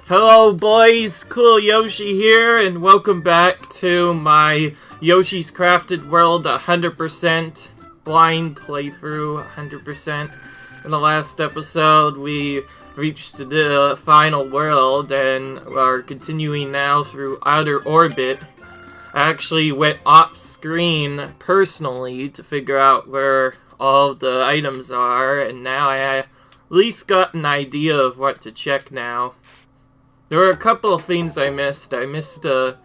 Hello boys, Cool Yoshi here, and welcome back to my Yoshi's Crafted World 100% blind playthrough, 100%. In the last episode, we reached the final world and are continuing now through Outer Orbit. I actually went off screen personally to figure out where all the items are, and now I at least got an idea of what to check now. There were a couple of things I missed. I missed 2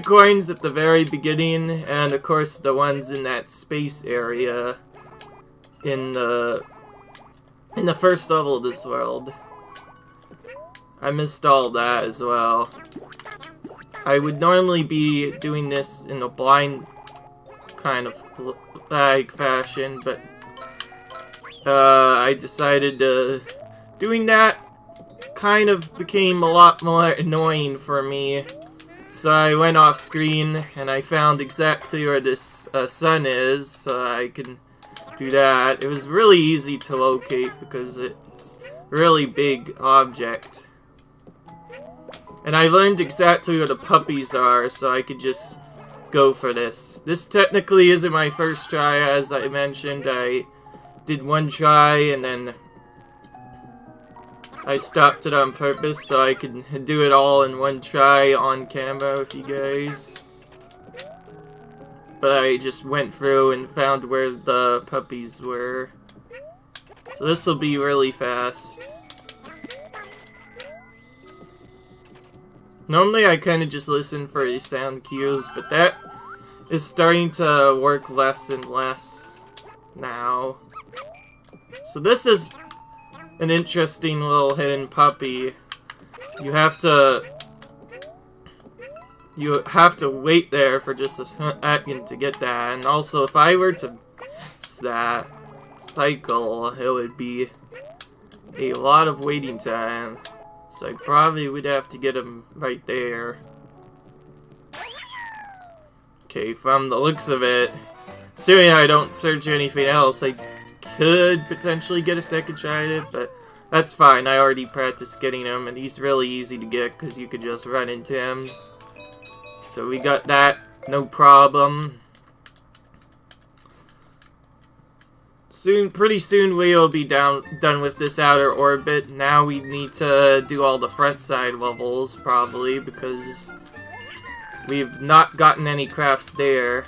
coins at the very beginning, and of course the ones in that space area in the first level of this world. I missed all that as well. I would normally be doing this in a blind kind of like fashion, but I decided doing that kind of became a lot more annoying for me. So I went off screen and I found exactly where this sun is, so I can do that. It was really easy to locate because it's a really big object. And I learned exactly where the puppies are, so I could just go for this. This technically isn't my first try, as I mentioned. I did 1 try and then I stopped it on purpose so I could do it all in 1 try on camera with you guys. But I just went through and found where the puppies were. So this will be really fast. Normally I kind of just listen for these sound cues, but that is starting to work less and less now. So this is an interesting little hidden puppy. You have to wait there for just a second to get that. And also, if I were to miss that cycle, it would be a lot of waiting time. So I probably would have to get him right there. Okay, from the looks of it, assuming I don't search anything else, I could potentially get a second try at it, but that's fine. I already practiced getting him, and he's really easy to get because you could just run into him. So we got that, no problem. Pretty soon we will be done with this outer orbit. Now we need to do all the front side levels, probably, because we've not gotten any crafts there.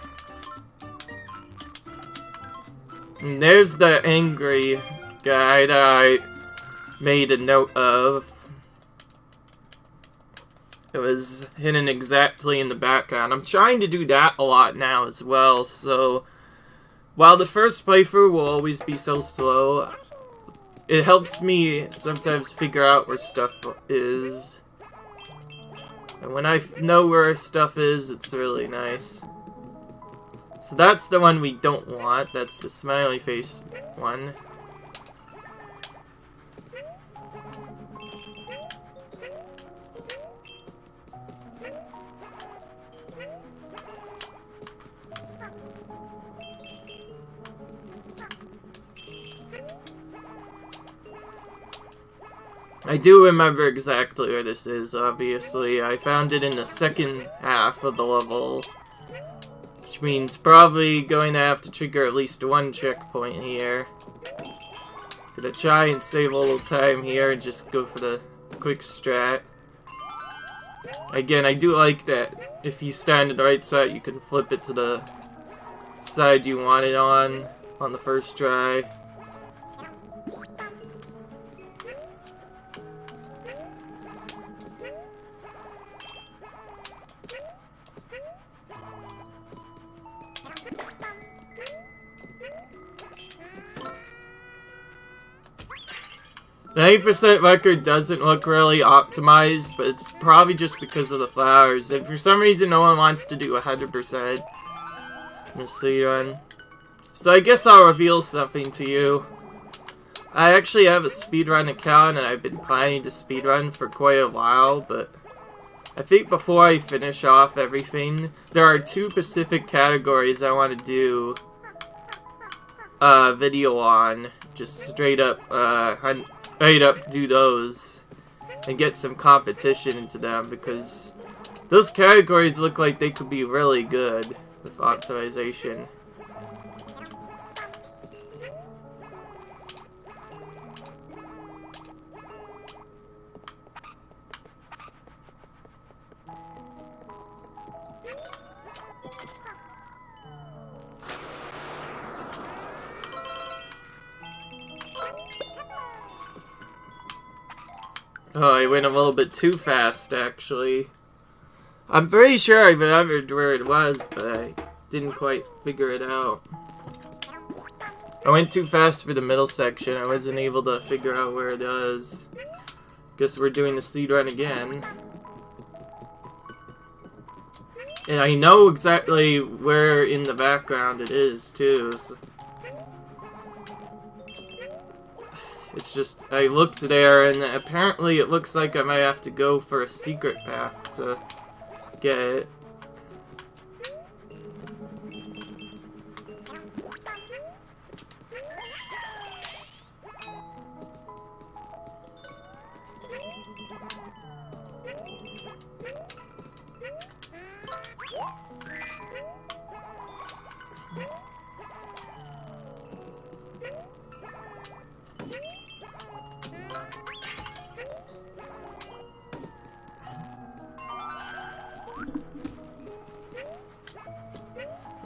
And there's the angry guy that I made a note of. It was hidden exactly in the background. I'm trying to do that a lot now as well, so while the first playthrough will always be so slow, it helps me sometimes figure out where stuff is. And when I know where stuff is, it's really nice. So that's the one we don't want. That's the smiley face one. I do remember exactly where this is, obviously. I found it in the second half of the level, which means probably going to have to trigger at least 1 checkpoint here. Gonna try and save a little time here and just go for the quick strat. Again, I do like that if you stand in the right side, you can flip it to the side you want it on the first try. 90% record doesn't look really optimized, but it's probably just because of the flowers. If for some reason no one wants to do 100%, I'm gonna see on. So I guess I'll reveal something to you. I actually have a speedrun account, and I've been planning to speedrun for quite a while, but I think before I finish off everything, there are 2 specific categories I want to do video on. Just straight up do those. and get some competition into them, because those categories look like they could be really good with optimization. Oh, I went a little bit too fast, actually. I'm pretty sure I remembered where it was, but I didn't quite figure it out. I went too fast for the middle section. I wasn't able to figure out where it is. Guess we're doing the speed run again. And I know exactly where in the background it is, too. So it's just, I looked there, and apparently it looks like I might have to go for a secret path to get it.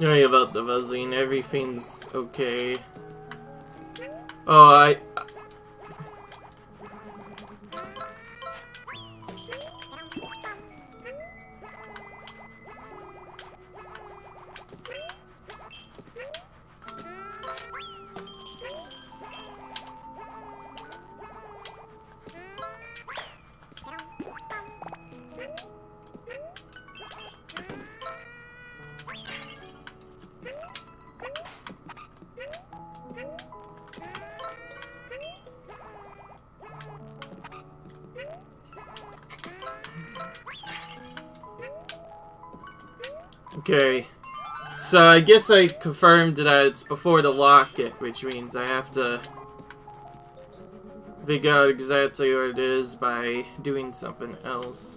Sorry about the buzzing, everything's okay. Oh, okay. So I guess I confirmed that it's before the locket, which means I have to figure out exactly where it is by doing something else.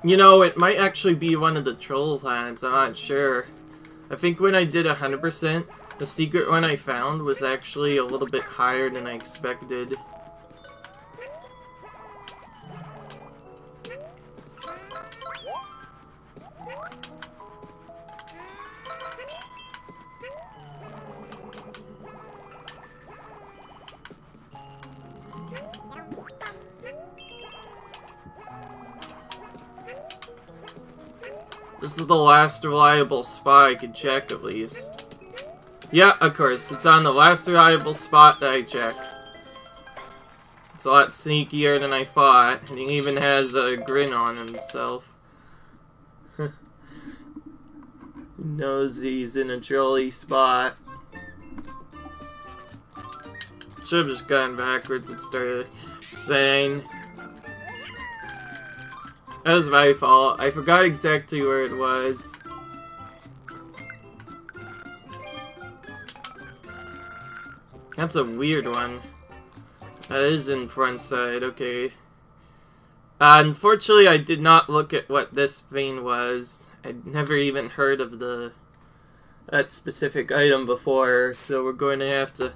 You know, it might actually be one of the troll planets, I'm not sure. I think when I did 100%, the secret one I found was actually a little bit higher than I expected. This is the last reliable spot I could check, at least. Yeah, of course, it's on the last reliable spot that I check. It's a lot sneakier than I thought, and he even has a grin on himself. He knows he's in a trolley spot. Should have just gone backwards and started saying. That was my fault. I forgot exactly where it was. That's a weird one. That is in front side, okay. Unfortunately, I did not look at what this thing was. I'd never even heard of that specific item before, so we're going to have to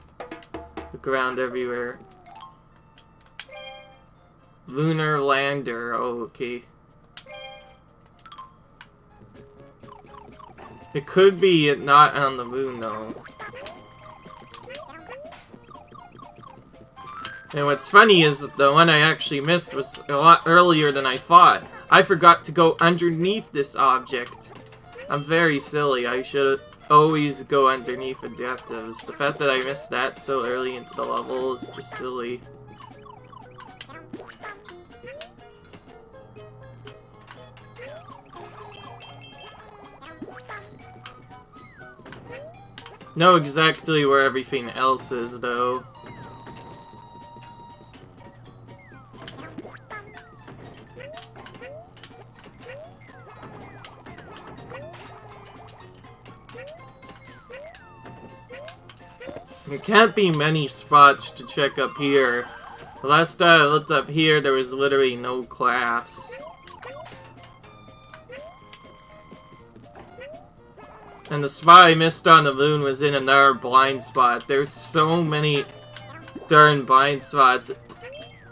look around everywhere. Lunar lander, oh, okay. It could be not on the moon, though. And what's funny is that the one I actually missed was a lot earlier than I thought. I forgot to go underneath this object. I'm very silly. I should always go underneath adaptives. The fact that I missed that so early into the level is just silly. Know exactly where everything else is, though. There can't be many spots to check up here, The last time I looked up here, there was literally no class. And the spot I missed on the moon was in another blind spot. There's so many darn blind spots. It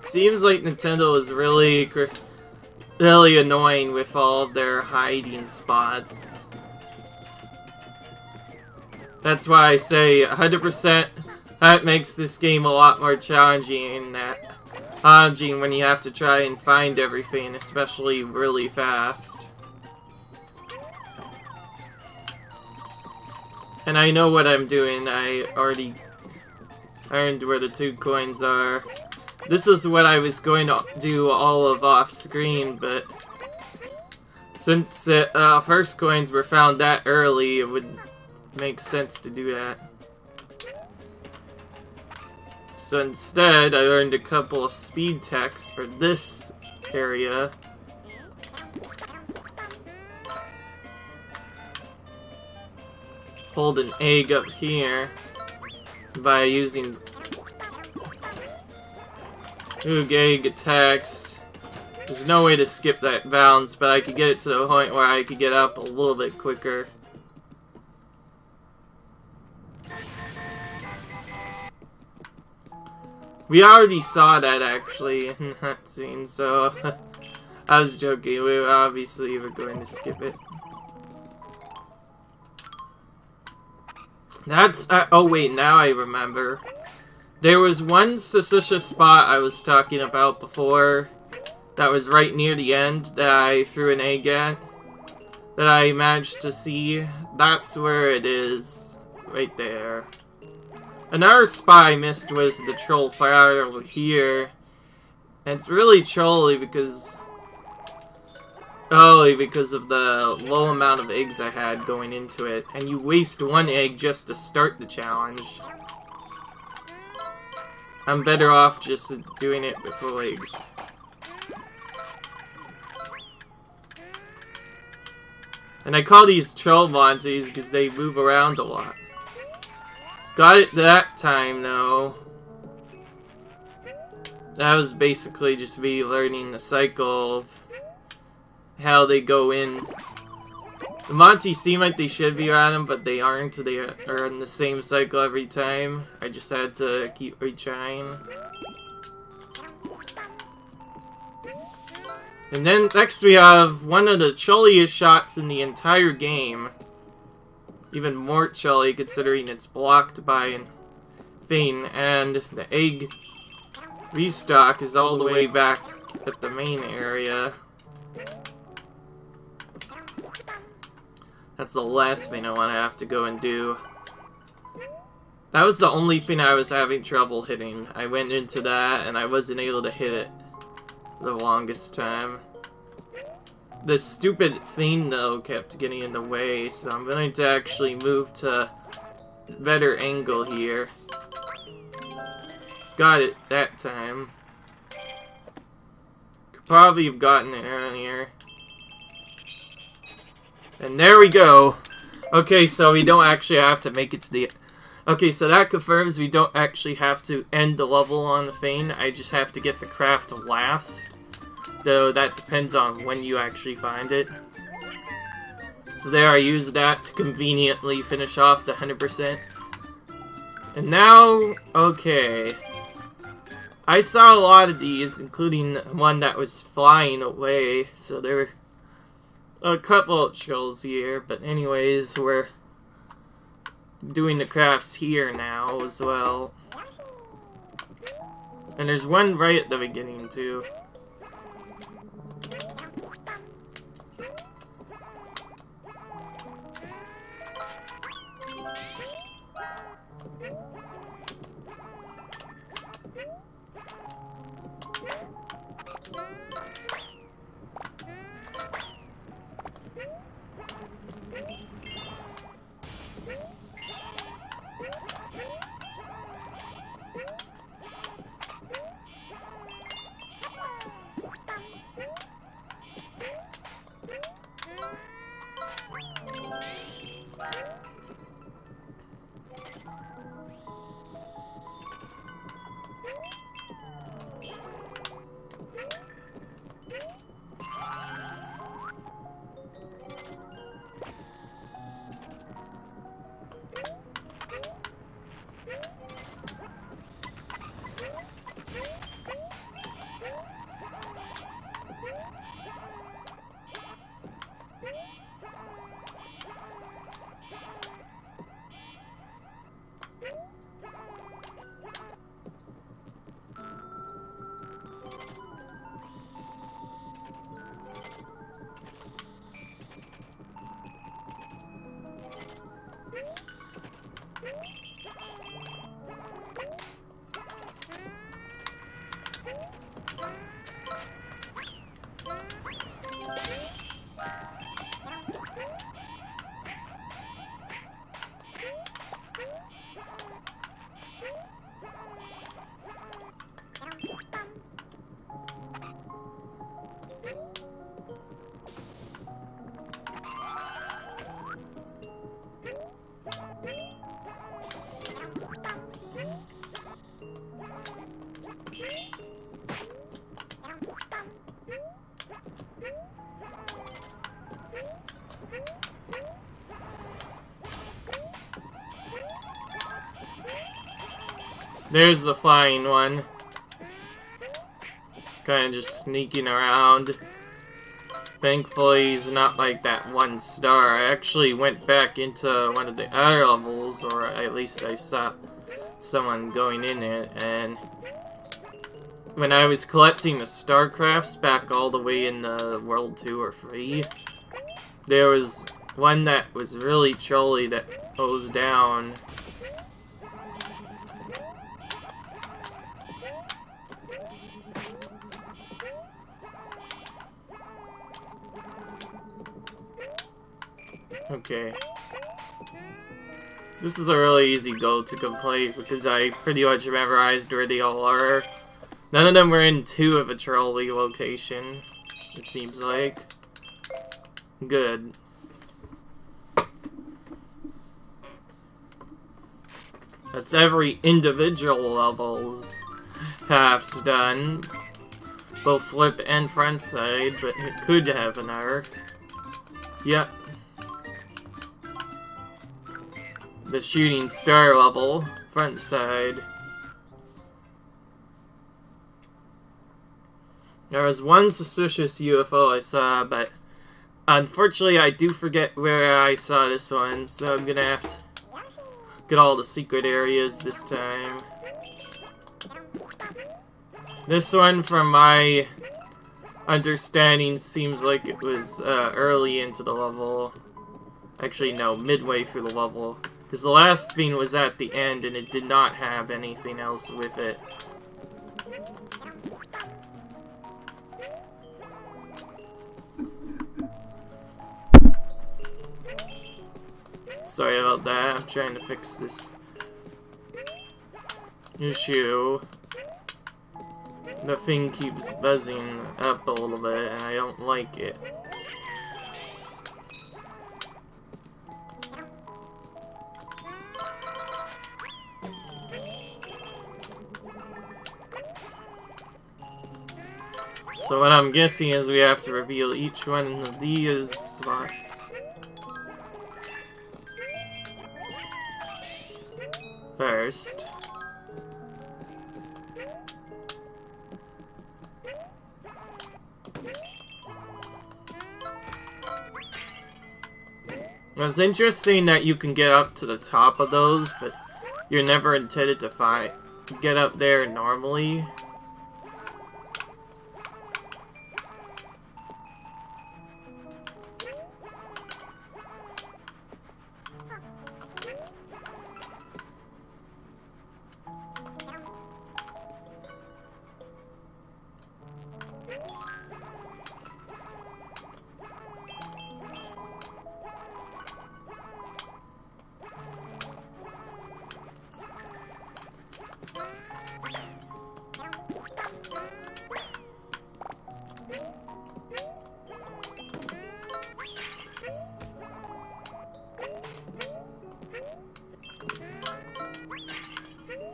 seems like Nintendo is really annoying with all of their hiding spots. That's why I say 100%. That makes this game a lot more challenging when you have to try and find everything, especially really fast. And I know what I'm doing. I already earned where the 2 coins are. This is what I was going to do all of off screen, but since first coins were found that early, it would make sense to do that. So instead, I earned a couple of speed techs for this area. Hold an egg up here by using egg attacks. There's no way to skip that bounce, but I could get it to the point where I could get up a little bit quicker. We already saw that actually in that scene, so I was joking. We obviously were going to skip it. That's oh wait, now I remember. There was one suspicious spot I was talking about before that was right near the end that I threw an egg at, that I managed to see. That's where it is, right there. Another spot I missed was the troll fire over here. And it's really trolly because of the low amount of eggs I had going into it. And you waste 1 egg just to start the challenge. I'm better off just doing it with full eggs. And I call these troll monties because they move around a lot. Got it that time, though. That was basically just me learning the cycle of how they go in. The Monties seem like they should be around them, but they aren't. They are in the same cycle every time. I just had to keep retrying. And then next we have one of the chilliest shots in the entire game. Even more chilly considering it's blocked by a thing, and the egg restock is all the way back at the main area. That's the last thing I want to have to go and do. That was the only thing I was having trouble hitting. I went into that and I wasn't able to hit it the longest time. This stupid thing, though, kept getting in the way, so I'm going to actually move to a better angle here. Got it that time. Could probably have gotten it earlier. And there we go. Okay, so we don't actually have to make it to the... Okay, so that confirms we don't actually have to end the level on the thing. I just have to get the craft last. Though that depends on when you actually find it. So there, I used that to conveniently finish off the 100%. And now, okay. I saw a lot of these, including one that was flying away. So there were a couple of trolls here. But anyways, we're doing the crafts here now as well. And there's one right at the beginning too. There's the flying one. Kinda just sneaking around. Thankfully, he's not like that one star. I actually went back into one of the other levels, or at least I saw someone going in it, and when I was collecting the StarCrafts back all the way in the World 2 or 3, there was one that was really trolly that goes down. Okay. This is a really easy goal to complete because I pretty much memorized where they all are. None of them were in 2 of a trolley location, it seems like. Good. That's every individual level's halves done. Both flip and front side, but it could have an error. Yep. The shooting star level, front side. There was one suspicious UFO I saw, but unfortunately I do forget where I saw this one, so I'm gonna have to get all the secret areas this time. This one, from my understanding, seems like it was early into the level. Actually, no, midway through the level. Because the last thing was at the end, and it did not have anything else with it. Sorry about that, I'm trying to fix this issue. The thing keeps buzzing up a little bit, and I don't like it. So what I'm guessing is we have to reveal each one of these spots. First. It's interesting that you can get up to the top of those, but you're never intended to get up there normally.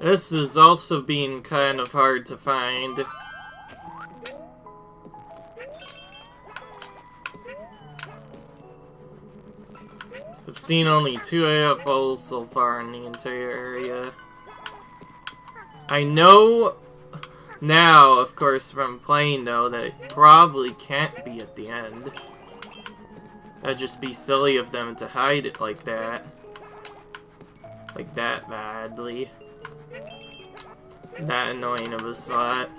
This is also being kind of hard to find. I've seen only 2 AFOs so far in the entire area. I know now, of course, from playing though, that it probably can't be at the end. That'd just be silly of them to hide it like that. Like that badly. That annoying of a slot.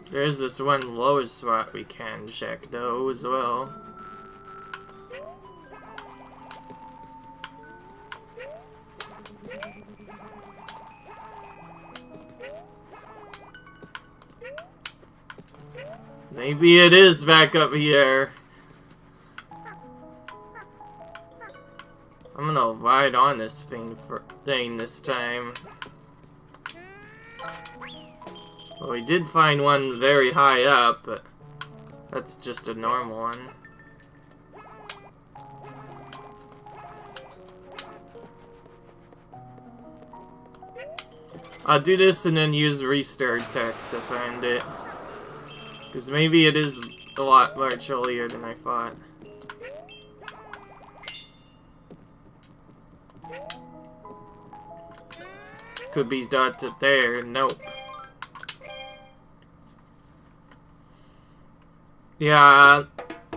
There's this one lower spot we can check though as well. Maybe it is back up here. I'm gonna ride on this thing this time. Well, we did find one very high up, but that's just a normal one. I'll do this and then use restart tech to find it. Because maybe it is a lot much earlier than I thought. Could be dotted there. Nope. Yeah,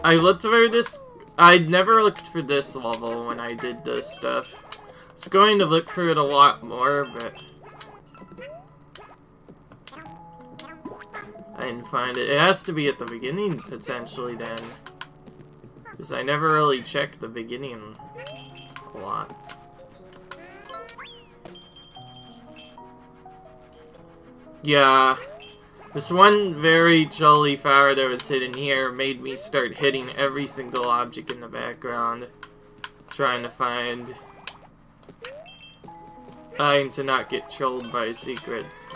I looked for this. I never looked for this level when I did this stuff. I was going to look for it a lot more, but I didn't find it. It has to be at the beginning, potentially, then. Because I never really checked the beginning a lot. Yeah. This one very jolly flower that was hidden here made me start hitting every single object in the background. Trying to find... Trying to not get trolled by secrets.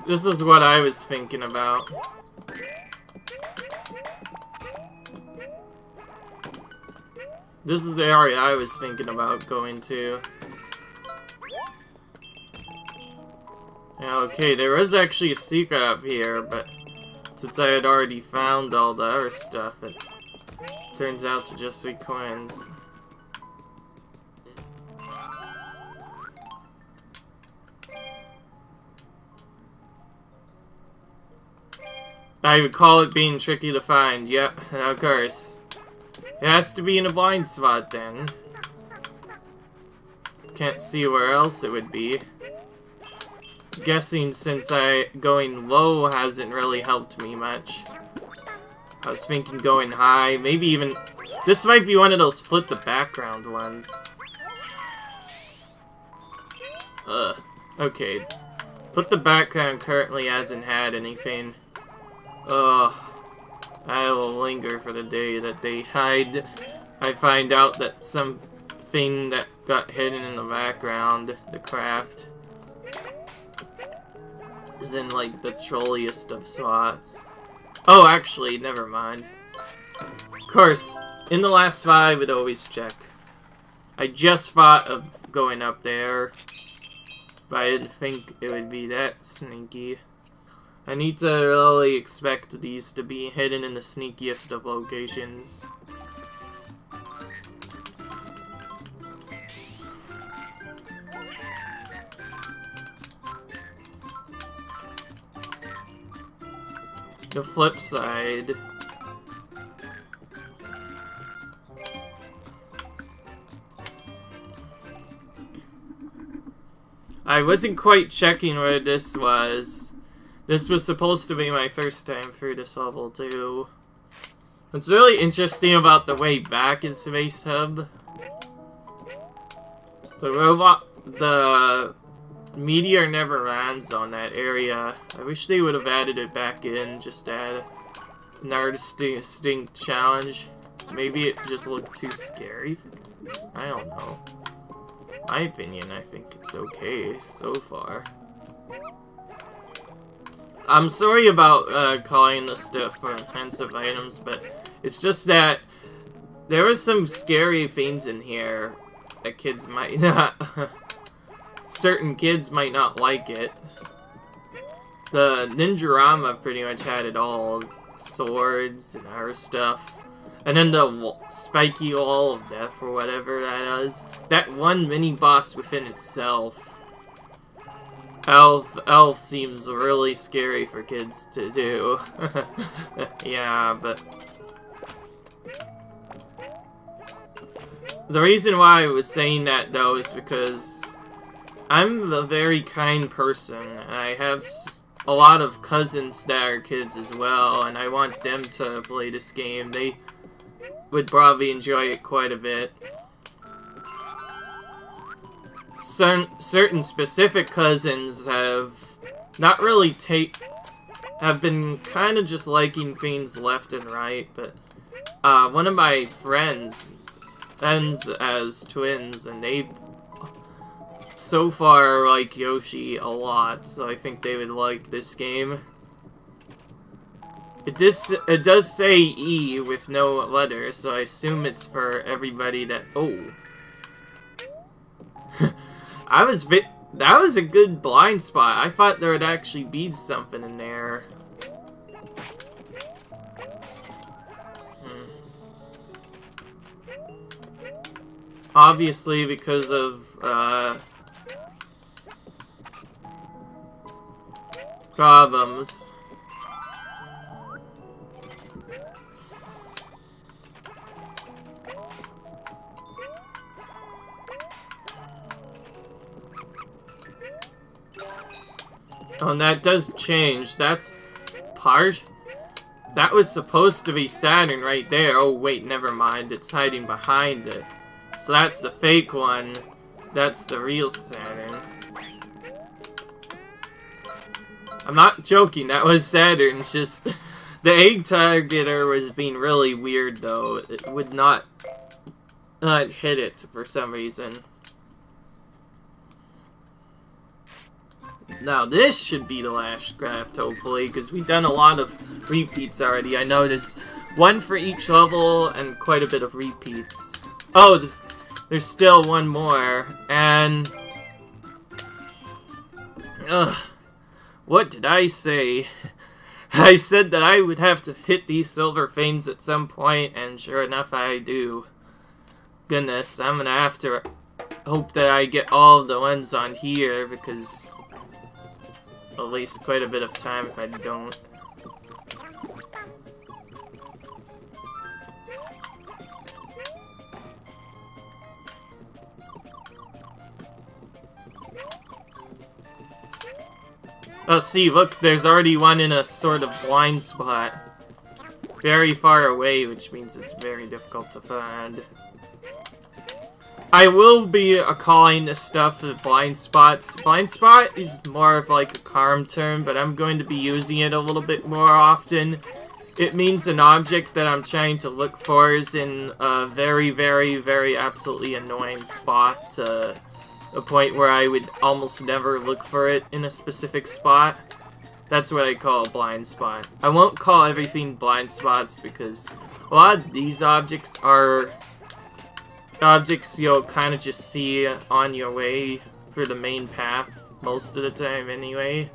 This is what I was thinking about. This is the area I was thinking about going to. Yeah, okay, there was actually a secret up here, but since I had already found all the other stuff, it turns out to just be coins. I recall it being tricky to find. Yep, of course. It has to be in a blind spot then. Can't see where else it would be. Guessing since going low hasn't really helped me much. I was thinking going high, maybe even... This might be one of those flip the background ones. Okay. Flip the background currently hasn't had anything. I will linger for the day that they hide. I find out that something that got hidden in the background, the craft, is in like the trolliest of spots. Oh, actually, never mind. Of course, in the last spot I would always check. I just thought of going up there, but I didn't think it would be that sneaky. I need to really expect these to be hidden in the sneakiest of locations. The flip side. I wasn't quite checking where this was. This was supposed to be my first time through this level, too. What's really interesting about the way back in Space Hub, the meteor never lands on that area. I wish they would have added it back in, just to add another distinct challenge. Maybe it just looked too scary for kids. I don't know. My opinion, I think it's okay so far. I'm sorry about calling this stuff for offensive items, but it's just that there are some scary things in here that kids might not... certain kids might not like it. The Ninjarama pretty much had it all. Swords and other stuff. And then the spiky wall of death or whatever that is. That one mini-boss within itself. Elf seems really scary for kids to do. Yeah, but... The reason why I was saying that, though, is because I'm a very kind person, and I have a lot of cousins that are kids as well, and I want them to play this game. would probably enjoy it quite a bit. Certain specific cousins have not really have been kind of just liking things left and right, but one of my friends ends as twins, and they so far like Yoshi a lot, so I think they would like this game. It does say E with no letter, so I assume it's for everybody that... Oh. That was a good blind spot. I thought there would actually be something in there. Obviously, because of, problems. Oh, and that does change. That's part. That was supposed to be Saturn right there. Oh, wait, never mind. It's hiding behind it. So that's the fake one. That's the real Saturn. I'm not joking. That was Saturn. It's just the egg targeter was being really weird, though. It would not hit it for some reason. Now, this should be the last craft, hopefully, because we've done a lot of repeats already. I know there's one for each level and quite a bit of repeats. Oh, there's still one more, and... what did I say? I said that I would have to hit these silver things at some point, and sure enough, I do. Goodness, I'm gonna have to hope that I get all of the ones on here, because... I'll waste quite a bit of time if I don't. Oh, see, look, there's already one in a sort of blind spot. Very far away, which means it's very difficult to find. I will be calling this stuff blind spots. Blind spot is more of like a charm term, but I'm going to be using it a little bit more often. It means an object that I'm trying to look for is in a very, very, very absolutely annoying spot to a point where I would almost never look for it in a specific spot. That's what I call a blind spot. I won't call everything blind spots because a lot of these objects are objects you'll kind of just see on your way for the main path most of the time anyway.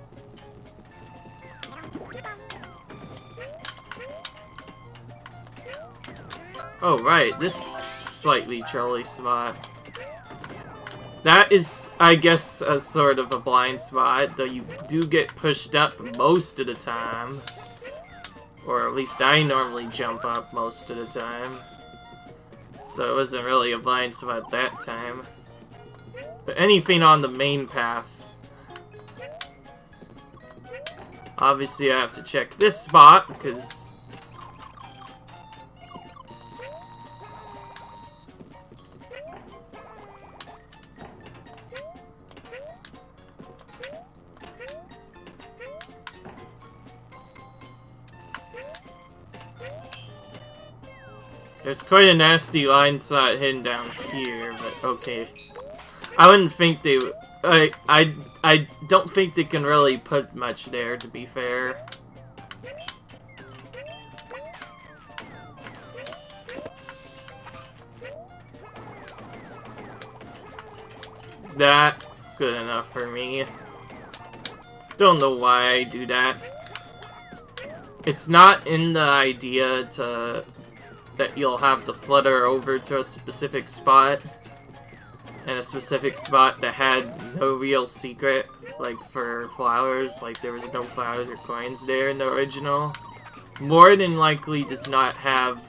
Oh right, this slightly trolly spot. That is, I guess, a sort of a blind spot, though you do get pushed up most of the time. Or at least I normally jump up most of the time. So it wasn't really a blind spot that time. But anything on the main path. Obviously I have to check this spot because... There's quite a nasty line slot hidden down here, but okay. I wouldn't think they... I don't think they can really put much there, to be fair. That's good enough for me. Don't know why I do that. It's not in the idea that you'll have to flutter over to a specific spot, and a specific spot that had no real secret, like for flowers, like there was no flowers or coins there in the original. More than likely does not have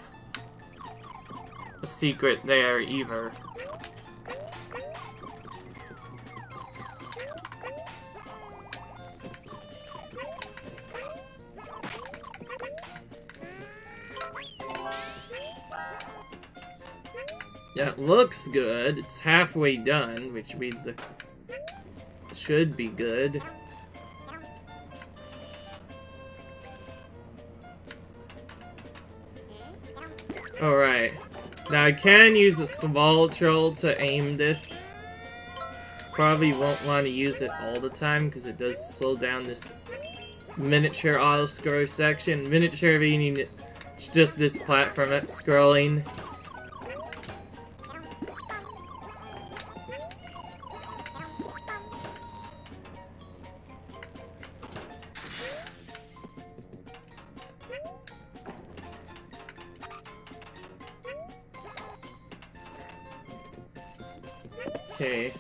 a secret there either. That looks good. It's halfway done, which means it should be good. Alright. Now I can use a small troll to aim this. Probably won't want to use it all the time because it does slow down this miniature auto-scroll section. Miniature meaning it's just this platform that's scrolling. Okay.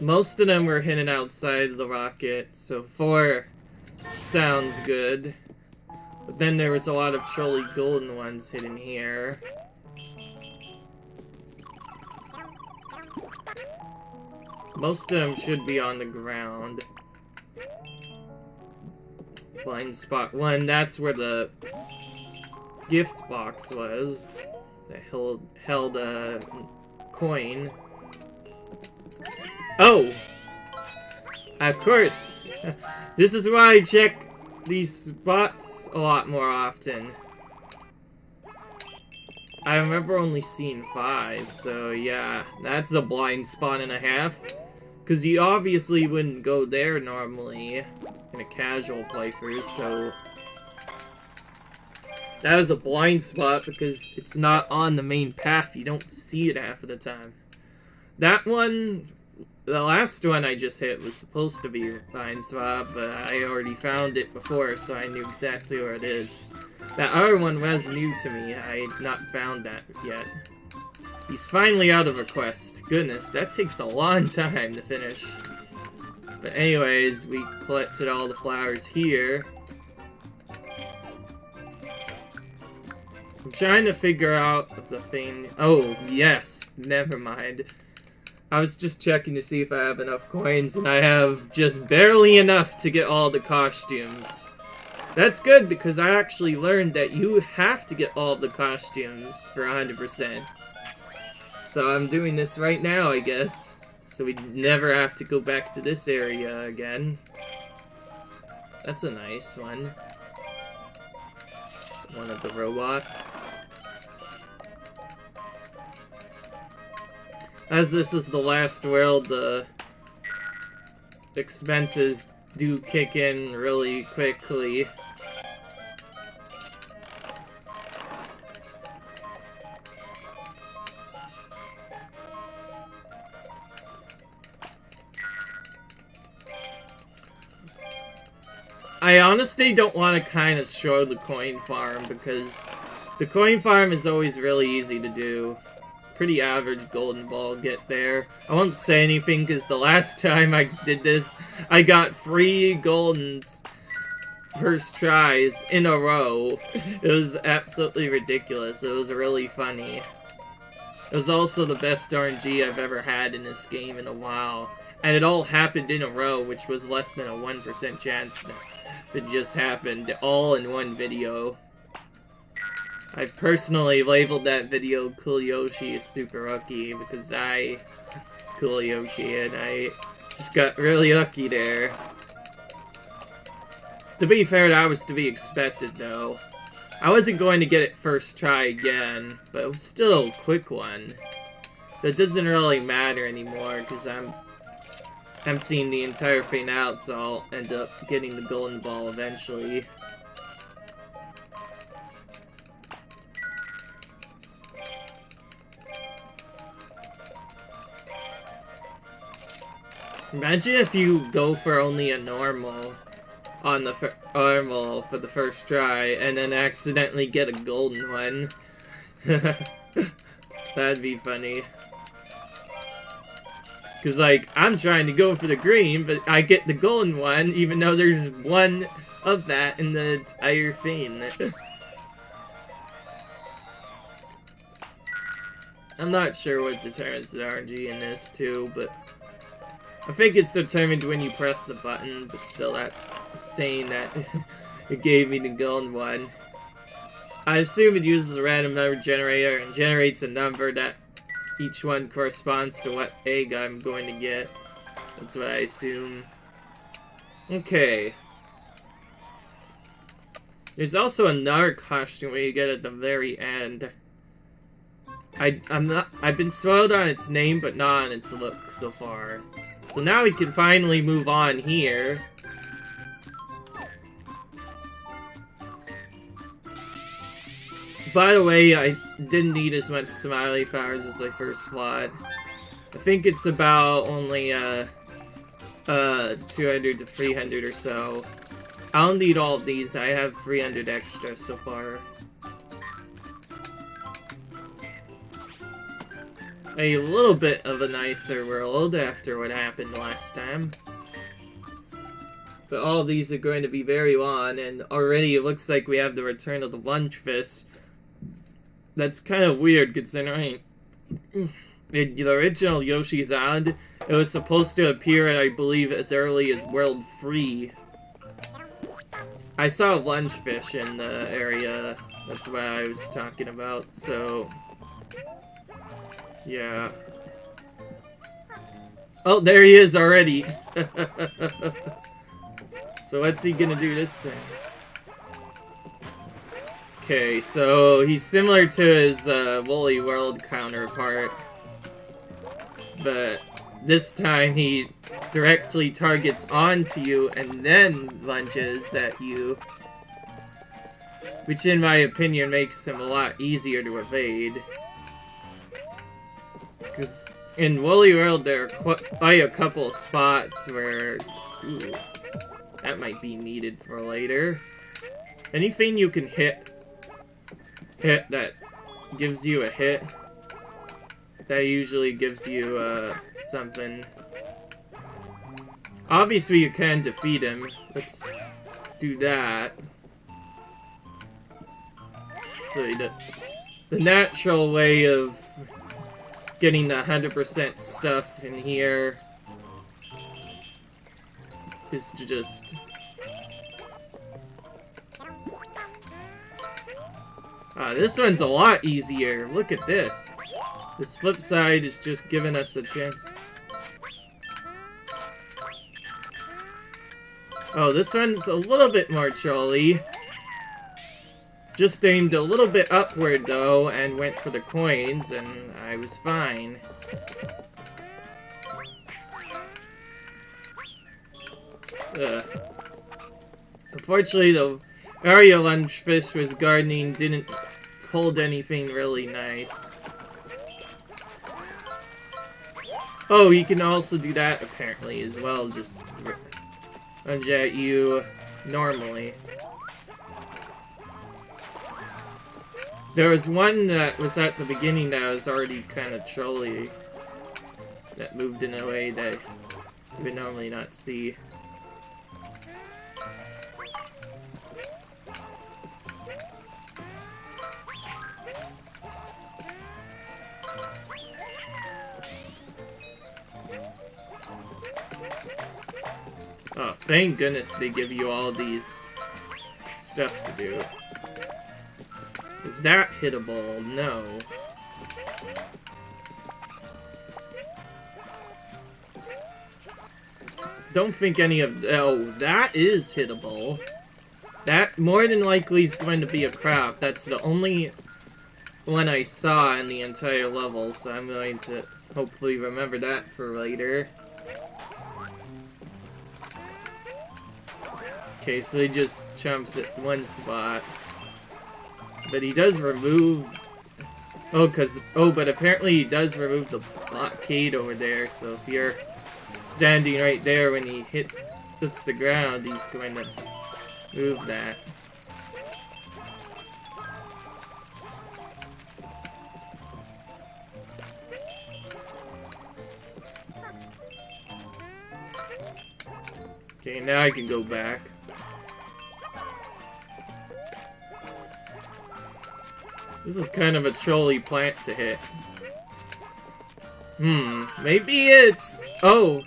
Most of them were hidden outside the rocket, so 4 sounds good. But then there was a lot of truly golden ones hidden here. Most of them should be on the ground. Blind spot 1, that's where the gift box was. That held a coin. Oh! Of course! This is why I check these spots a lot more often. I remember only seeing 5, so yeah, that's a blind spot and a half. Because you obviously wouldn't go there normally in a casual playthrough, so that was a blind spot because it's not on the main path. You don't see it half of the time. That one, the last one I just hit was supposed to be a blind spot, but I already found it before, so I knew exactly where it is. That other one was new to me. I had not found that yet. He's finally out of a quest. Goodness, that takes a long time to finish. But anyways, we collected all the flowers here. I'm trying to figure out the thing. Oh, yes. Never mind. I was just checking to see if I have enough coins, and I have just barely enough to get all the costumes. That's good, because I actually learned that you have to get all the costumes for 100%. So I'm doing this right now, I guess. So we never have to go back to this area again. That's a nice one. One of the robot. As this is the last world, the expenses do kick in really quickly. I honestly don't want to kind of show the coin farm because the coin farm is always really easy to do. Pretty average golden ball get there. I won't say anything because the last time I did this, I got 3 goldens first tries in a row. It was absolutely ridiculous. It was really funny. It was also the best RNG I've ever had in this game in a while. And it all happened in a row, which was less than a 1% chance that just happened all in one video. I personally labeled that video Cool Yoshi is super lucky because I Cool Yoshi and I just got really lucky there. To be fair, that was to be expected though. I wasn't going to get it first try again, but it was still a quick one. That doesn't really matter anymore because I'm emptying the entire thing out, so I'll end up getting the golden ball eventually. Imagine if you go for only a normal on the normal for the first try and then accidentally get a golden one. That'd be funny. Cause like, I'm trying to go for the green, but I get the golden one even though there's one of that in the entire thing. I'm not sure what determines the RNG in this too, but I think it's determined when you press the button, but still that's saying that it gave me the golden one. I assume it uses a random number generator and generates a number that each one corresponds to what egg I'm going to get. That's what I assume. Okay. There's also another costume where you get at the very end. I've been spoiled on its name, but not on its look so far. So now we can finally move on here. By the way, I didn't need as much smiley flowers as I first thought. I think it's about only 200 to 300 or so. I don't need all of these. I have 300 extra so far. A little bit of a nicer world after what happened last time. But all of these are going to be very long, and already it looks like we have the return of the Lunge Fist. That's kind of weird considering in the original Yoshi's Island, it was supposed to appear, I believe, as early as World 3. I saw a Lunge Fish in the area, that's what I was talking about, so... yeah. Oh, there he is already! So what's he gonna do this time? Okay, so he's similar to his Woolly World counterpart. But this time he directly targets onto you and then lunges at you. Which in my opinion makes him a lot easier to evade. Because in Woolly World there are quite a couple of spots where... ooh, that might be needed for later. Anything you can hit that gives you a hit, that usually gives you something. Obviously you can defeat him. Let's do that. So the natural way of getting the 100% stuff in here is to just... this one's a lot easier. Look at this. This flip side is just giving us a chance. Oh, this one's a little bit more trolly. Just aimed a little bit upward, though, and went for the coins, and I was fine. Unfortunately, the area Lunge Fish was gardening didn't hold anything really nice. Oh, you can also do that, apparently, as well. Just lunge at you normally. There was one that was at the beginning that was already kind of trolly. That moved in a way that you would normally not see. Oh, thank goodness they give you all these stuff to do. Is that hittable? No. Don't think any of... oh, that is hittable. That more than likely is going to be a craft. That's the only one I saw in the entire level, so I'm going to hopefully remember that for later. Okay, so he just jumps at one spot. But he does remove... oh, but apparently he does remove the blockade over there, so if you're standing right there when he hits the ground, he's going to move that. Okay, now I can go back. This is kind of a trolly plant to hit. Maybe it's... oh!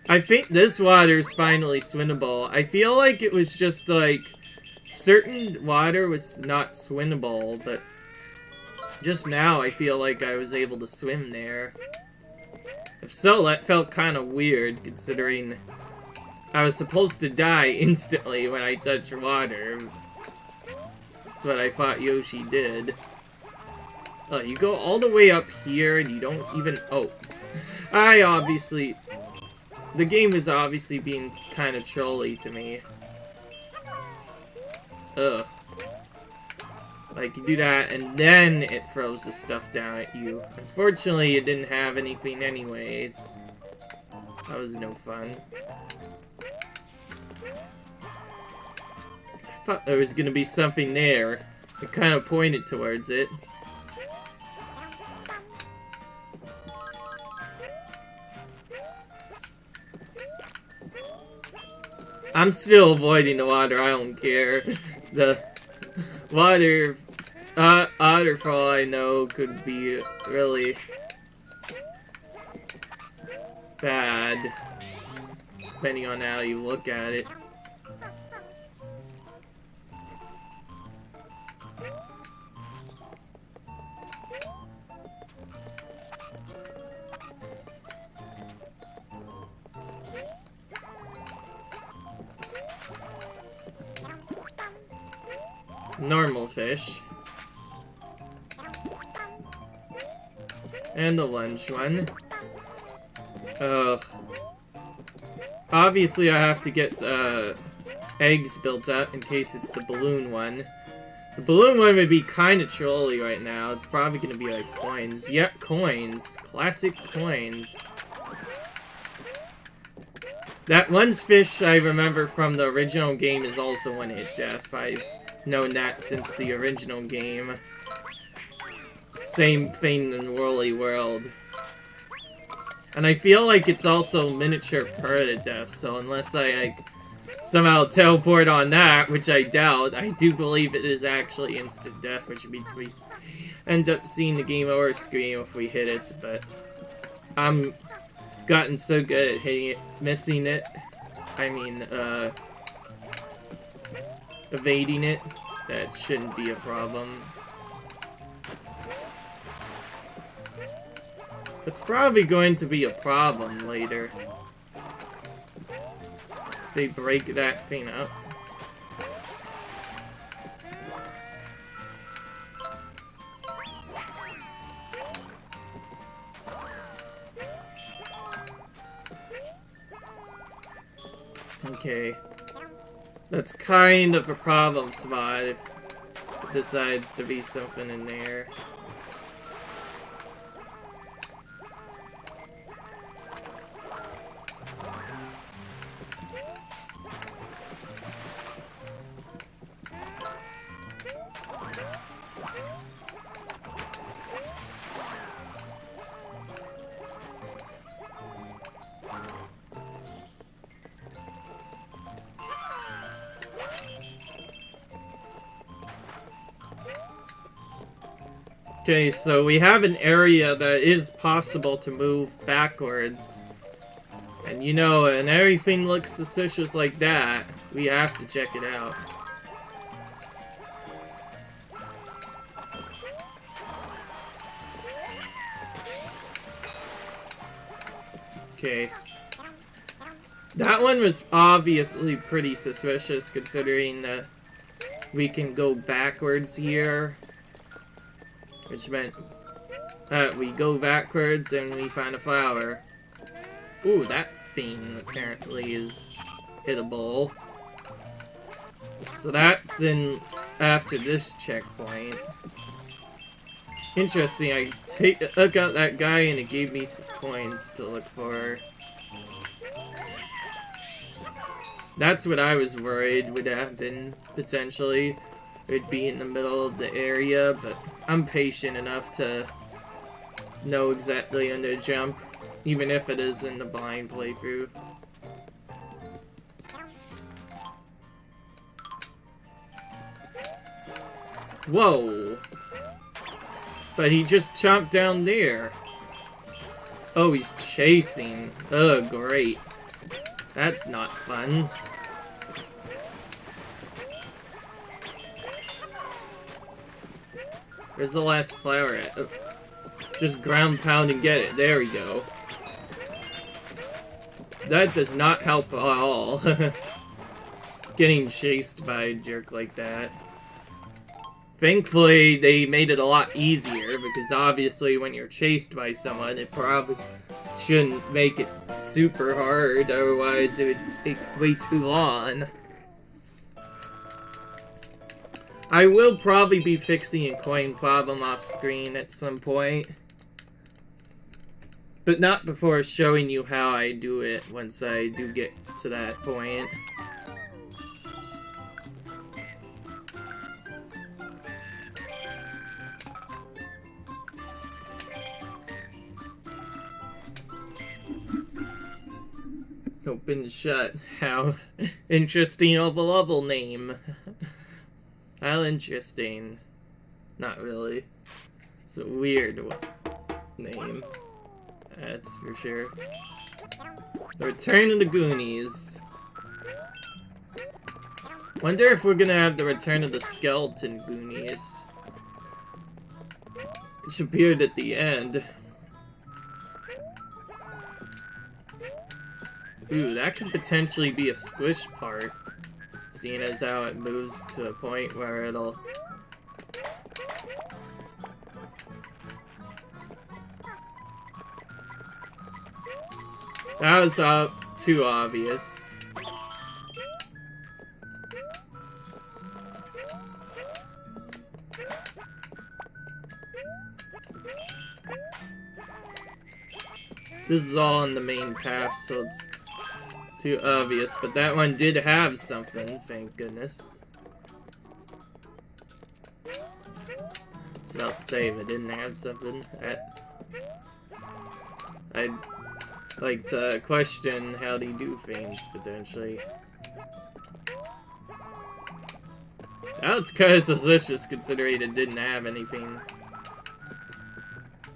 I think this water's finally swimmable. I feel like it was just, like, certain water was not swimmable, but just now I feel like I was able to swim there. If so, that felt kind of weird, considering I was supposed to die instantly when I touched water. That's what I thought Yoshi did. Oh, you go all the way up here and you don't even... Oh. The game is obviously being kind of trolly to me. Ugh. Like, you do that, and then it throws the stuff down at you. Unfortunately, it didn't have anything anyways. That was no fun. I thought there was gonna be something there. It kind of pointed towards it. I'm still avoiding the water, I don't care. The water, for all I know, could be really bad, depending on how you look at it. Normal fish. And the lunge one. Obviously I have to get eggs built up in case it's the balloon one. The balloon one would be kind of trolly right now. It's probably going to be like coins. Yep, coins. Classic coins. That one fish I remember from the original game is also one hit death. I've known that since the original game. Same thing in Whirly World. And I feel like it's also miniature permadeath, so unless I like somehow teleport on that, which I doubt, I do believe it is actually instant death, which means we end up seeing the game over screen if we hit it, but I'm gotten so good at hitting it, missing it, evading it, that shouldn't be a problem. It's probably going to be a problem later. If they break that thing up. Okay. That's kind of a problem spot if it decides to be something in there. Okay, so we have an area that is possible to move backwards. And you know, and everything looks suspicious like that, we have to check it out. Okay. That one was obviously pretty suspicious considering that we can go backwards here. Which meant that we go backwards and we find a flower. Ooh, that thing apparently is hittable. So that's in after this checkpoint. Interesting, I took out that guy and it gave me some coins to look for. That's what I was worried would happen, potentially. It'd be in the middle of the area, but I'm patient enough to know exactly when to jump, even if it is in the blind playthrough. Whoa! But he just chomped down there. Oh, he's chasing. Oh, great. That's not fun. Where's the last flower at? Oh, just ground pound and get it. There we go. That does not help at all. Getting chased by a jerk like that. Thankfully, they made it a lot easier, because obviously when you're chased by someone, it probably shouldn't make it super hard, otherwise it would take way too long. I will probably be fixing a coin problem off screen at some point. But not before showing you how I do it once I do get to that point. Open shut. How interesting of a level name. How interesting. Not really. It's a weird name. That's for sure. The Return of the Goonies. Wonder if we're gonna have the Return of the Skeleton Goonies. Which appeared at the end. Ooh, that could potentially be a squish part. Seeing as how it moves to a point where it'll... That was too obvious. This is all on the main path, so it's too obvious, but that one did have something, thank goodness. It's about to say if it didn't have something. I'd like to question how they do things, potentially. That's kind of suspicious, considering it didn't have anything.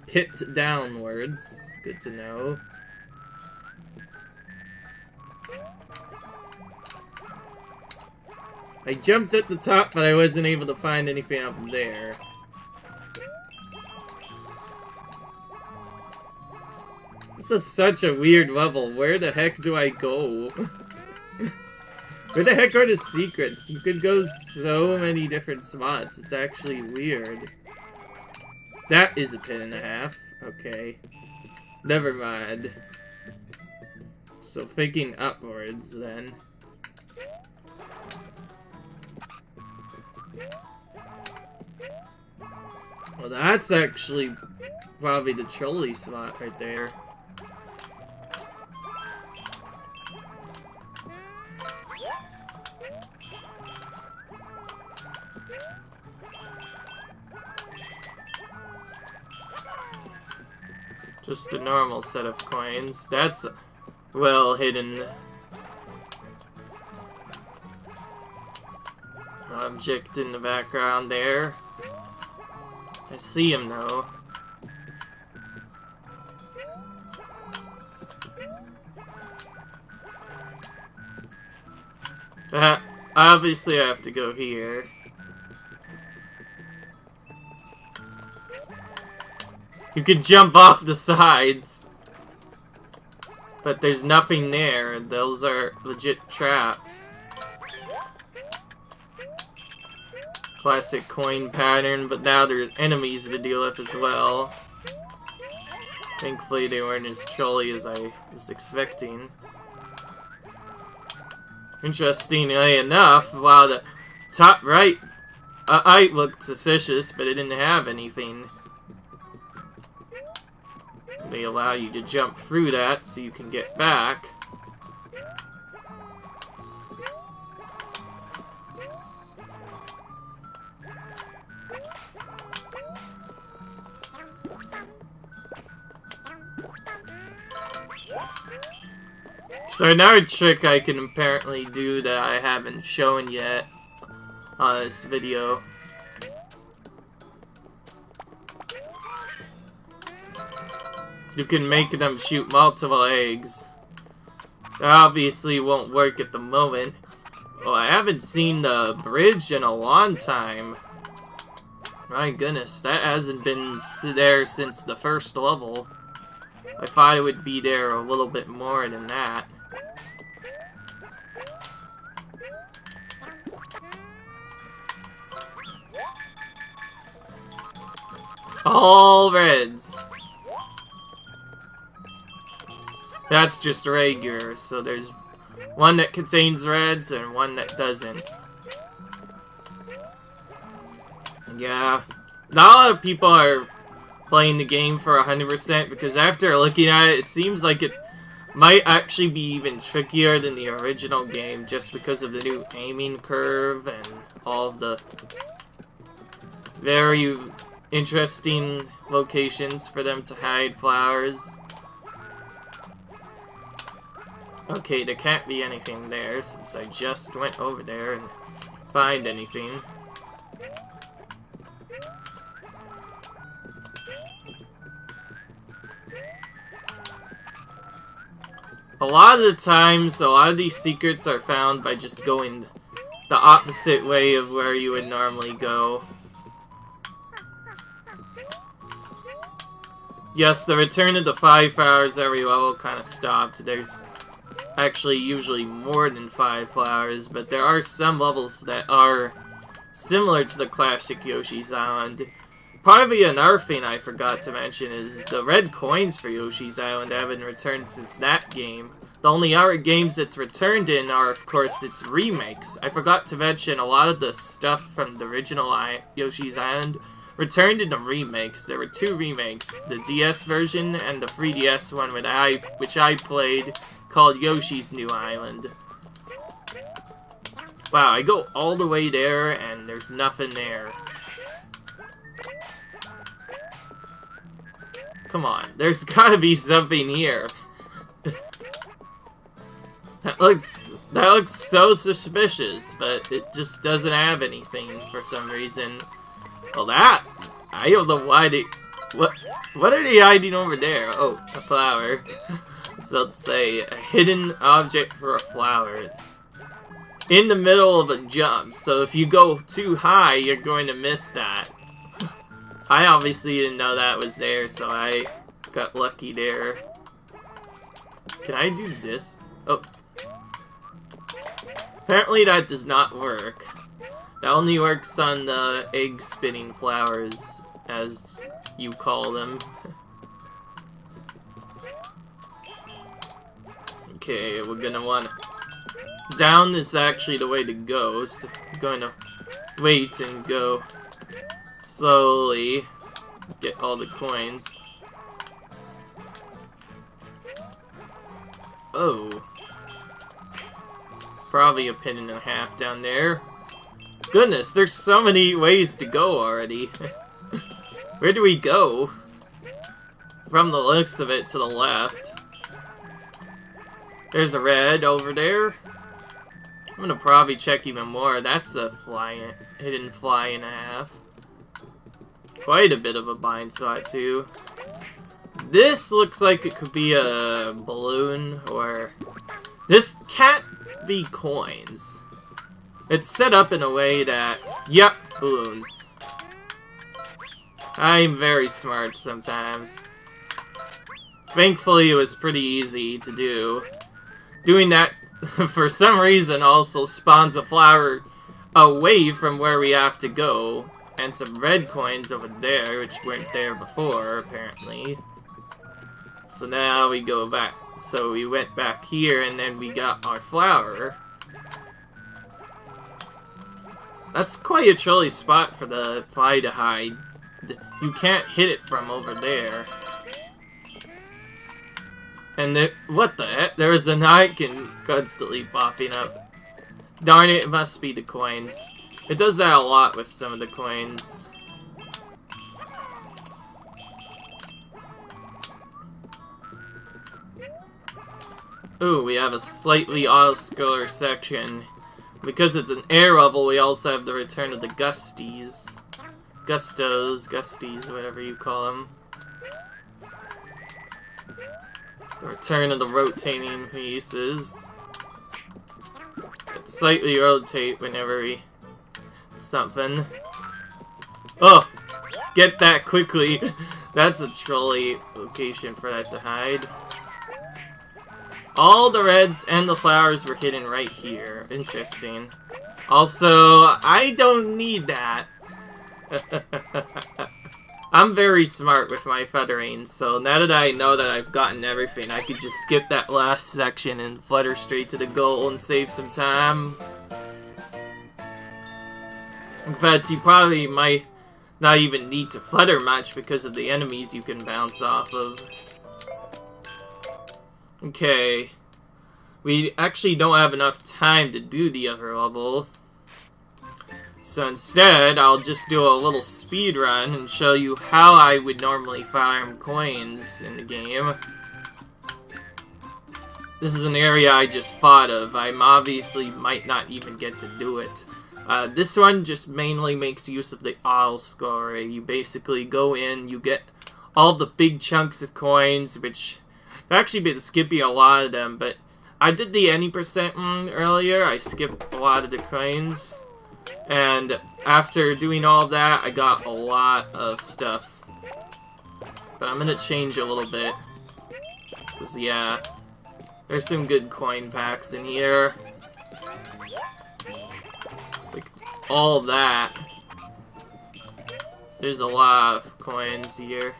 Hit downwards. Good to know. I jumped at the top, but I wasn't able to find anything up there. This is such a weird level. Where the heck do I go? Where the heck are the secrets? You could go so many different spots. It's actually weird. That is a pin and a half. Okay. Never mind. So thinking upwards, then. Well, that's actually probably the trolley spot right there. Just a normal set of coins. That's well hidden. Object in the background there. I see him though. Obviously I have to go here. You could jump off the sides. But there's nothing there. Those are legit traps. Classic coin pattern, but now there's enemies to deal with as well. Thankfully they weren't as trolly as I was expecting. Interestingly enough, while the top right eye looked suspicious, but it didn't have anything. They allow you to jump through that so you can get back. So another trick I can apparently do that I haven't shown yet on this video. You can make them shoot multiple eggs. That obviously won't work at the moment. Oh, I haven't seen the bridge in a long time. My goodness, that hasn't been there since the first level. I thought it would be there a little bit more than that. All reds. That's just regular, so there's one that contains reds and one that doesn't. Yeah, not a lot of people are playing the game for 100% because after looking at it, it seems like it might actually be even trickier than the original game just because of the new aiming curve and all of the very interesting locations for them to hide flowers. Okay, there can't be anything there since I just went over there and find anything. A lot of the times, a lot of these secrets are found by just going the opposite way of where you would normally go. Yes, the return of the 5 flowers every level kind of stopped. There's actually usually more than 5 flowers, but there are some levels that are similar to the classic Yoshi's Island. Probably another thing I forgot to mention is the red coins for Yoshi's Island haven't returned since that game. The only other games it's returned in are, of course, its remakes. I forgot to mention a lot of the stuff from the original Yoshi's Island returned in the remakes. There were 2 remakes, the DS version and the 3DS one which I played, called Yoshi's New Island. Wow, I go all the way there and there's nothing there. Come on, there's gotta be something here. That looks so suspicious, but it just doesn't have anything for some reason. Well, I don't know why they... What are they hiding over there? Oh, a flower. So let's say a hidden object for a flower. In the middle of a jump, so if you go too high, you're going to miss that. I obviously didn't know that was there, so I got lucky there. Can I do this? Oh. Apparently that does not work. That only works on the egg-spinning flowers, as you call them. Okay, we're gonna want... Down is actually the way to go, so I'm going to wait and go slowly. Get all the coins. Oh. Probably a pin and a half down there. Goodness, there's so many ways to go already. Where do we go? From the looks of it, to the left. There's a red over there. I'm gonna probably check even more. That's a hidden fly and a half. Quite a bit of a blind spot too. This looks like it could be a balloon, or... This can't be coins. It's set up in a way that... Yep, balloons. I'm very smart sometimes. Thankfully, it was pretty easy to do. Doing that, for some reason, also spawns a flower away from where we have to go. And some red coins over there, which weren't there before, apparently. So now we go back. So we went back here, and then we got our flower. That's quite a chilly spot for the fly to hide. You can't hit it from over there. And there, what the heck? There was an icon constantly popping up. Darn it, it must be the coins. It does that a lot with some of the coins. Ooh, we have a slightly obscure section. Because it's an air level, we also have the return of the Gusties. Gusties, whatever you call them. The return of the rotating pieces. It slightly rotate whenever we... something. Oh! get that quickly. That's a trolley location for that to hide. All the reds and the flowers were hidden right here. Interesting. Also, I don't need that. I'm very smart with my feathering, so now that I know that I've gotten everything, I could just skip that last section and flutter straight to the goal and save some time. In fact, you probably might not even need to flutter much because of the enemies you can bounce off of. Okay. We actually don't have enough time to do the other level. So instead, I'll just do a little speed run and show you how I would normally farm coins in the game. This is an area I just thought of. I obviously might not even get to do it. This one just mainly makes use of the auto score. You basically go in, you get all the big chunks of coins, which I've actually been skipping a lot of them, but I did the any percent earlier. I skipped a lot of the coins. And after doing all that, I got a lot of stuff. But I'm gonna change a little bit. Because, yeah, there's some good coin packs in here. Like, all that. There's a lot of coins here.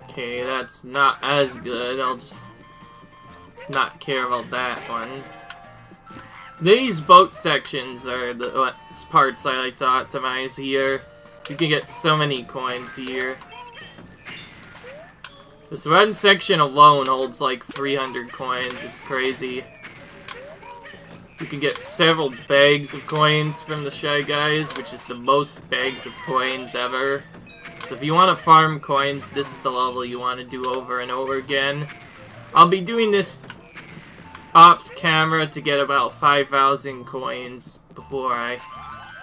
Okay, that's not as good. I'll just not care about that one. These boat sections are the parts I like to optimize here. You can get so many coins here. This one section alone holds like 300 coins. It's crazy. You can get several bags of coins from the Shy Guys, which is the most bags of coins ever. So if you want to farm coins, this is the level you want to do over and over again. I'll be doing this off camera to get about 5,000 coins before I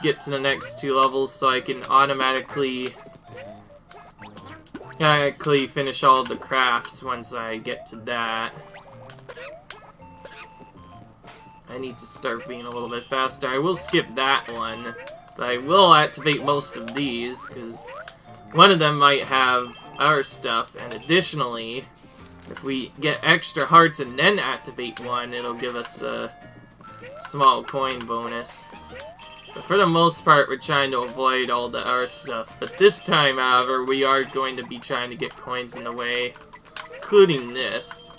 get to the next two levels, so I can automatically finish all of the crafts once I get to that. I need to start being a little bit faster. I will skip that one, but I will activate most of these, because one of them might have our stuff, and additionally, if we get extra hearts and then activate one, it'll give us a small coin bonus. But for the most part, we're trying to avoid all the our stuff. But this time, however, we are going to be trying to get coins in the way, including this.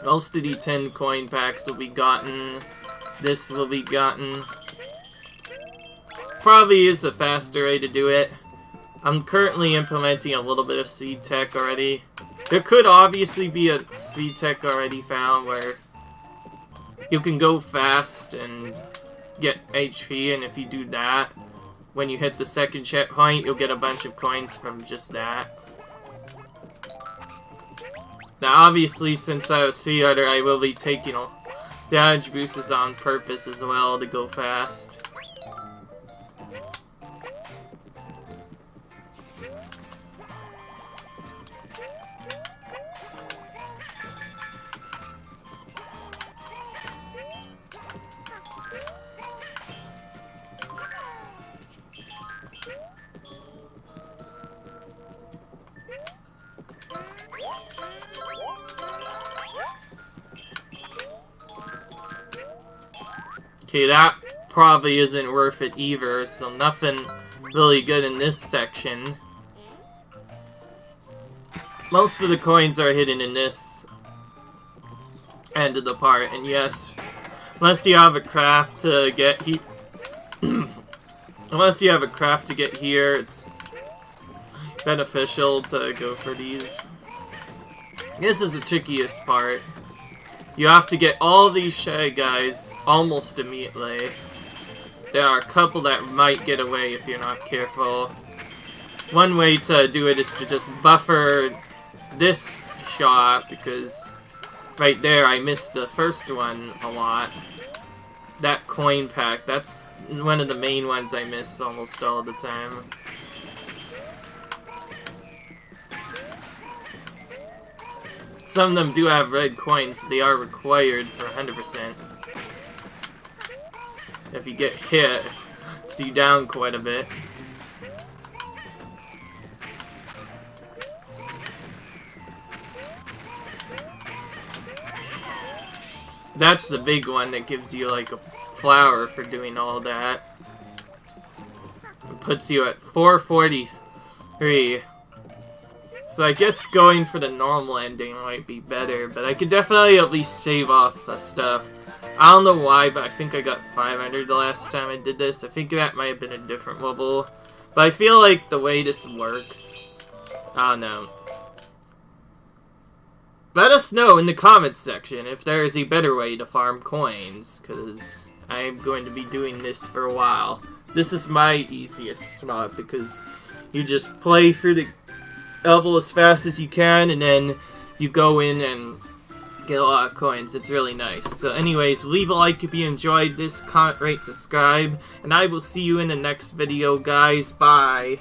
Most of the 10 coin packs will be gotten. This will be gotten. Probably is a faster way to do it. I'm currently implementing a little bit of seed tech already. There could obviously be a seed tech already found where you can go fast and get HP, and if you do that, when you hit the second checkpoint, you'll get a bunch of coins from just that. Now obviously, since I was sea otter, I will be taking damage boosts on purpose as well to go fast. Okay, that probably isn't worth it either, so nothing really good in this section. Most of the coins are hidden in this end of the part, and yes, unless you have a craft to get unless you have a craft to get here, it's beneficial to go for these. This is the trickiest part. You have to get all these Shy Guys almost immediately. There are a couple that might get away if you're not careful. One way to do it is to just buffer this shot, because right there I missed the first one a lot. That coin pack, that's one of the main ones I miss almost all the time. Some of them do have red coins, so they are required for 100%. If you get hit, it's you down quite a bit. That's the big one that gives you like a flower for doing all that. It puts you at 443. So I guess going for the normal ending might be better, but I could definitely at least save off the stuff. I don't know why, but I think I got 500 the last time I did this. I think that might have been a different level. But I feel like the way this works, I don't know. Let us know in the comments section if there is a better way to farm coins, because I am going to be doing this for a while. This is my easiest mod, because you just play through the level as fast as you can, and then you go in and get a lot of coins. It's really nice. So anyways, leave a like if you enjoyed this, comment, rate, subscribe, and I will see you in the next video, guys. Bye!